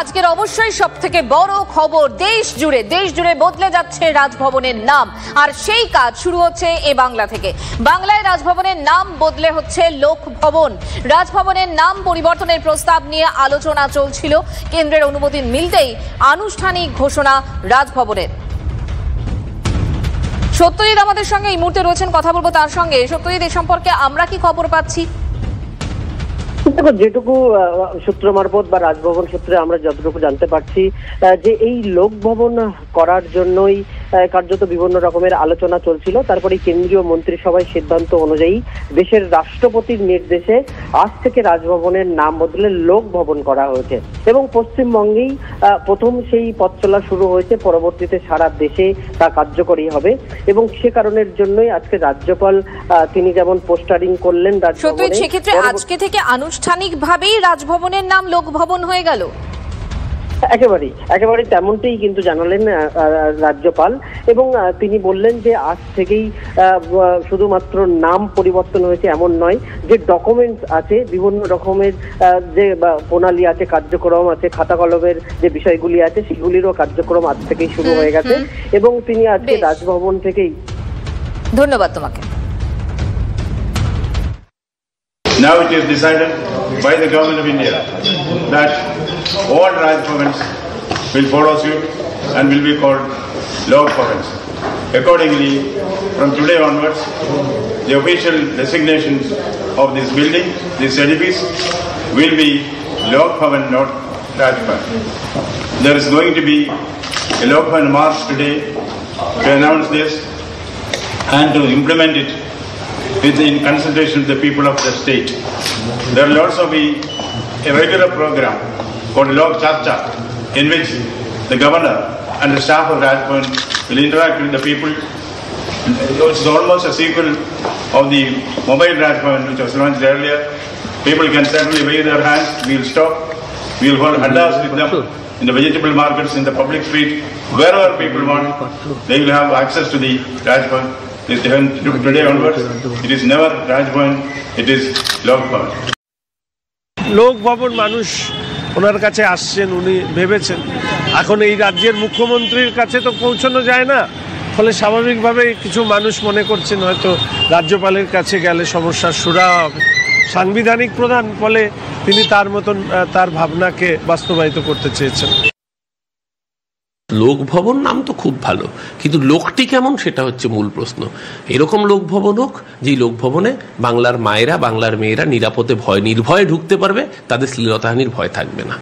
আজকের অবশ্যই সবথেকে বড় খবর, দেশ জুড়ে বদলে যাচ্ছে রাজভবনের নাম। আর সেই কাজ শুরু হচ্ছে এ বাংলা থেকে। বাংলায় রাজভবনের নাম বদলে হচ্ছে লোকভবন। রাজভবনের নাম পরিবর্তনের প্রস্তাব নিয়ে আলোচনা চলছিল, কেন্দ্রের অনুমতি মিলতেই আনুষ্ঠানিক ঘোষণা রাজভবনের। সত্যজিৎ আমাদের সঙ্গে এই মুহূর্তে রয়েছেন, কথা বলবো তার সঙ্গে। সত্যজিৎ, এ সম্পর্কে আমরা কি খবর পাচ্ছি? যেটুকু সূত্র মারফত বা রাজভবন সূত্রে আমরা যতটুকু জানতে পারছি যে এই লোকভবন করার জন্যই কার্যত বিভিন্ন রকমের আলোচনা চলছিল। তারপরে কেন্দ্রীয় মন্ত্রিসভায় সিদ্ধান্ত অনুযায়ী দেশের রাষ্ট্রপতির নির্দেশে আজ থেকে রাজভবনের নাম বদলে লোকভবন করা হয়েছে এবং পশ্চিমবঙ্গেই প্রথম সেই পথ চলা শুরু হয়েছে। পরবর্তীতে সারা দেশে তা কার্যকরী হবে এবং সে কারণের জন্যই আজকে রাজ্যপাল তিনি যেমন পোস্টারিং করলেন রাজভবনে। সেক্ষেত্রে আজকে থেকে আনুষ্ঠানিকভাবেই রাজভবনের নাম লোকভবন হয়ে গেল। একেবারেই তেমনটাই কিন্তু জানালেন রাজ্যপাল এবং তিনি বললেন যে আজ থেকেই শুধুমাত্র নাম পরিবর্তন হয়েছে এমন নয়, যে ডকুমেন্টস আছে, বিভিন্ন রকমের যে প্রণালী আছে, কার্যক্রম আছে, খাতা কলমের যে বিষয়গুলি আছে সেগুলিরও কার্যক্রম আজ থেকেই শুরু হয়ে গেছে এবং তিনি আজকে রাজভবন থেকেই। ধন্যবাদ তোমাকে। Now it is decided by the Government of India that all Raj Bhavans will follow suit and will be called Lok Bhavans. Accordingly, from today onwards, the official designations of this building, this edifice, will be Lok Bhavan, not Raj Bhavan. There is going to be a Lok Bhavan march today to announce this and to implement it in consultation with the people of the state. There will also be a regular program called Lok Charcha, in which the governor and the staff of Raj Bhavan will interact with the people. It's almost a sequel of the mobile Raj Bhavan which was launched earlier. People can certainly wave their hands. We will stop. We will hold haddas with them in the vegetable markets, in the public street, wherever people want. They will have access to the Raj Bhavan. Today onwards, it is never Raj Bhavan, it is Lok Bhavan. লোক ভবন মানুষ ওনার কাছে আসছেন, উনি ভেবেছেন এখন এই রাজ্যের মুখ্যমন্ত্রীর কাছে তো পৌঁছানো যায় না, ফলে স্বাভাবিকভাবে কিছু মানুষ মনে করছেন হয়তো রাজ্যপালের কাছে গেলে সমস্যার সুরা হবে। সাংবিধানিক প্রধান, ফলে তিনি তার মতন তার ভাবনাকে বাস্তবায়িত করতে চেয়েছেন। লোকভবন নাম তো খুব ভালো, কিন্তু লোকটি কেমন সেটা হচ্ছে মূল প্রশ্ন। এরকম লোকভবন হোক যেই লোকভবনে বাংলার মায়েরা, বাংলার মেয়েরা নিরাপদে নির্ভয়ে ঢুকতে পারবে, তাদের শ্লীলতাহানির ভয় থাকবে না।